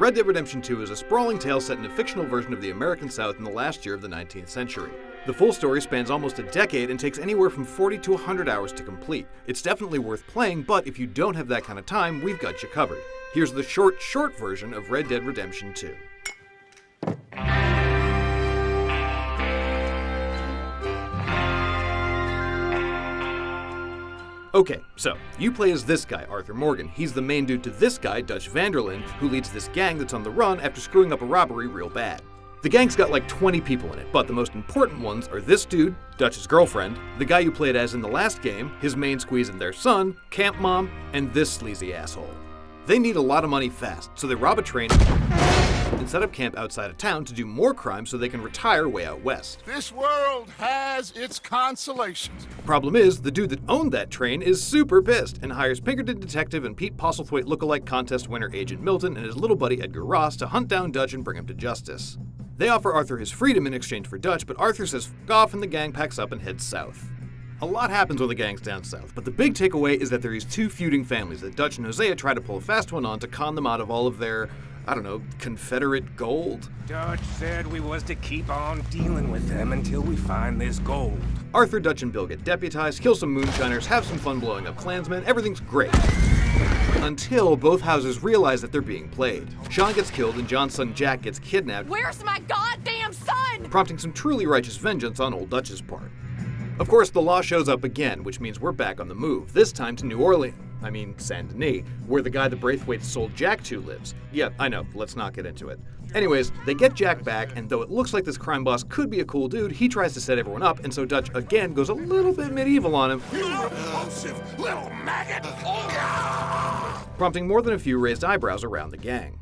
Red Dead Redemption 2 is a sprawling tale set in a fictional version of the American South in the last year of the 19th century. The full story spans almost a decade and takes anywhere from 40 to 100 hours to complete. It's definitely worth playing, but if you don't have that kind of time, we've got you covered. Here's the short version of Red Dead Redemption 2. Okay, so, you play as this guy, Arthur Morgan. He's the main dude to this guy, Dutch van der Linde, who leads this gang that's on the run after screwing up a robbery real bad. The gang's got like 20 people in it, but the most important ones are this dude, Dutch's girlfriend, the guy you played as in the last game, his main squeeze and their son, Camp Mom, and this sleazy asshole. They need a lot of money fast, so they rob a train and set up camp outside of town to do more crime so they can retire way out west. This world has its consolations. Problem is, the dude that owned that train is super pissed and hires Pinkerton detective and Pete Postlethwaite lookalike contest winner Agent Milton and his little buddy Edgar Ross to hunt down Dutch and bring him to justice. They offer Arthur his freedom in exchange for Dutch, but Arthur says f*** off and the gang packs up and heads south. A lot happens when the gang's down south, but the big takeaway is that there are these two feuding families that Dutch and Hosea try to pull a fast one on to con them out of all of their, Confederate gold. Dutch said we was to keep on dealing with them until we find this gold. Arthur, Dutch, and Bill get deputized, kill some moonshiners, have some fun blowing up Klansmen, everything's great. Until both houses realize that they're being played. Sean gets killed and John's son Jack gets kidnapped. Where's my goddamn son? Prompting some truly righteous vengeance on old Dutch's part. Of course, the law shows up again, which means we're back on the move, this time to New Orleans. Saint Denis, where the guy the Braithwaite sold Jack to lives. Yeah, I know, let's not get into it. Anyways, they get Jack back, and though it looks like this crime boss could be a cool dude, he tries to set everyone up, and so Dutch again goes a little bit medieval on him. You repulsive little maggot! Prompting more than a few raised eyebrows around the gang.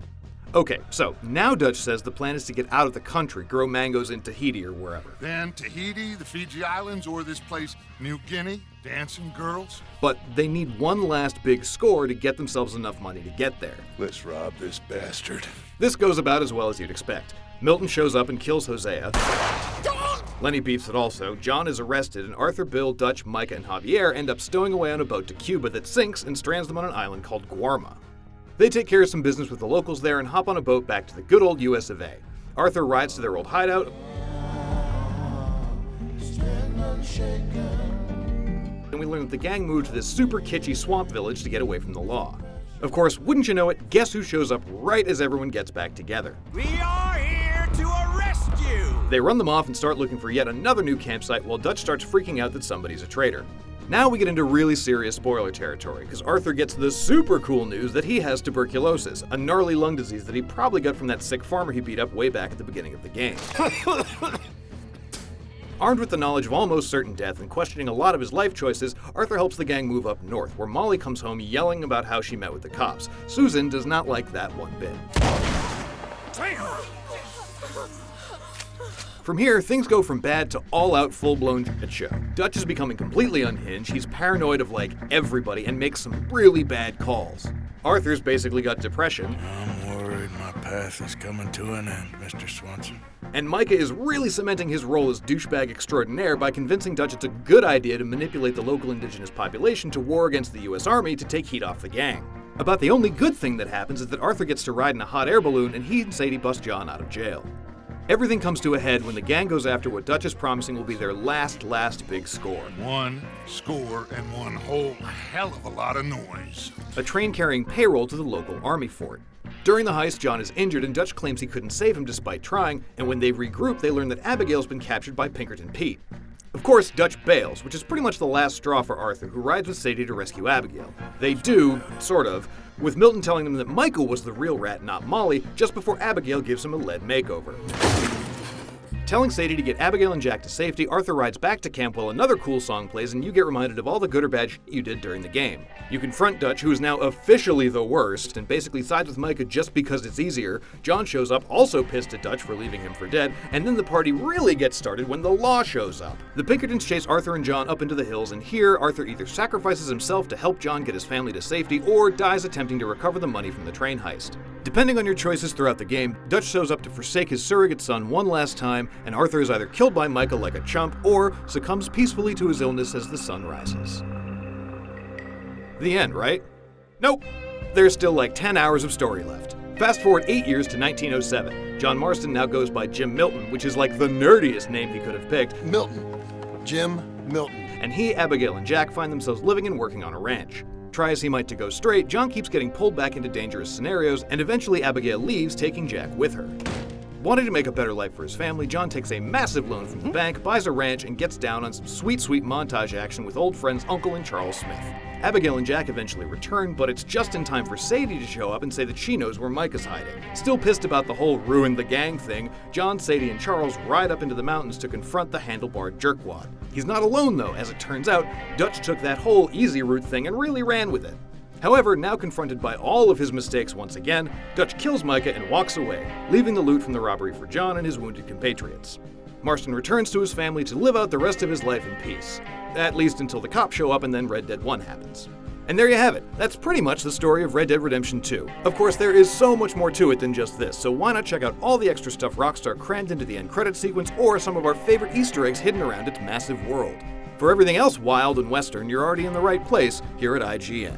Okay, so now Dutch says the plan is to get out of the country, grow mangoes in Tahiti or wherever. Then Tahiti, the Fiji Islands, or this place, New Guinea, dancing girls. But they need one last big score to get themselves enough money to get there. Let's rob this bastard. This goes about as well as you'd expect. Milton shows up and kills Hosea. Lenny beefs it also. John is arrested, and Arthur, Bill, Dutch, Micah, and Javier end up stowing away on a boat to Cuba that sinks and strands them on an island called Guarma. They take care of some business with the locals there and hop on a boat back to the good old US of A. Arthur rides to their old hideout, and we learn that the gang moved to this super kitschy swamp village to get away from the law. Of course, wouldn't you know it, guess who shows up right as everyone gets back together? We are here to arrest you! They run them off and start looking for yet another new campsite while Dutch starts freaking out that somebody's a traitor. Now we get into really serious spoiler territory, because Arthur gets the super cool news that he has tuberculosis, a gnarly lung disease that he probably got from that sick farmer he beat up way back at the beginning of the game. Armed with the knowledge of almost certain death and questioning a lot of his life choices, Arthur helps the gang move up north, where Molly comes home yelling about how she met with the cops. Susan does not like that one bit. From here, things go from bad to all-out full-blown shit show. Dutch is becoming completely unhinged, he's paranoid of everybody, and makes some really bad calls. Arthur's basically got depression. I'm worried my path is coming to an end, Mr. Swanson. And Micah is really cementing his role as douchebag extraordinaire by convincing Dutch it's a good idea to manipulate the local indigenous population to war against the US Army to take heat off the gang. About the only good thing that happens is that Arthur gets to ride in a hot air balloon and he and Sadie bust John out of jail. Everything comes to a head when the gang goes after what Dutch is promising will be their last big score. One score and one whole hell of a lot of noise. A train carrying payroll to the local army fort. During the heist, John is injured and Dutch claims he couldn't save him despite trying, and when they regroup, they learn that Abigail's been captured by Pinkerton Pete. Of course, Dutch bails, which is pretty much the last straw for Arthur, who rides with Sadie to rescue Abigail. They do, sort of, with Milton telling them that Michael was the real rat, not Molly, just before Abigail gives him a lead makeover. Telling Sadie to get Abigail and Jack to safety, Arthur rides back to camp while another cool song plays and you get reminded of all the good or bad shit you did during the game. You confront Dutch, who is now officially the worst, and basically sides with Micah just because it's easier. John shows up, also pissed at Dutch for leaving him for dead, and then the party really gets started when the law shows up. The Pinkertons chase Arthur and John up into the hills, and here Arthur either sacrifices himself to help John get his family to safety, or dies attempting to recover the money from the train heist. Depending on your choices throughout the game, Dutch shows up to forsake his surrogate son one last time, and Arthur is either killed by Micah like a chump, or succumbs peacefully to his illness as the sun rises. The end, right? Nope. There's still like 10 hours of story left. Fast forward 8 years to 1907. John Marston now goes by Jim Milton, which is like the nerdiest name he could have picked. Milton. Jim Milton. And he, Abigail, and Jack find themselves living and working on a ranch. Try as he might to go straight, John keeps getting pulled back into dangerous scenarios, and eventually Abigail leaves, taking Jack with her. Wanting to make a better life for his family, John takes a massive loan from the bank, buys a ranch, and gets down on some sweet montage action with old friends Uncle and Charles Smith. Abigail and Jack eventually return, but it's just in time for Sadie to show up and say that she knows where Mike is hiding. Still pissed about the whole ruined the gang thing, John, Sadie, and Charles ride up into the mountains to confront the handlebar jerkwad. He's not alone though, as it turns out, Dutch took that whole easy route thing and really ran with it. However, now confronted by all of his mistakes once again, Dutch kills Micah and walks away, leaving the loot from the robbery for John and his wounded compatriots. Marston returns to his family to live out the rest of his life in peace. At least until the cops show up and then Red Dead 1 happens. And there you have it. That's pretty much the story of Red Dead Redemption 2. Of course, there is so much more to it than just this, so why not check out all the extra stuff Rockstar crammed into the end credit sequence or some of our favorite Easter eggs hidden around its massive world. For everything else wild and western, you're already in the right place here at IGN.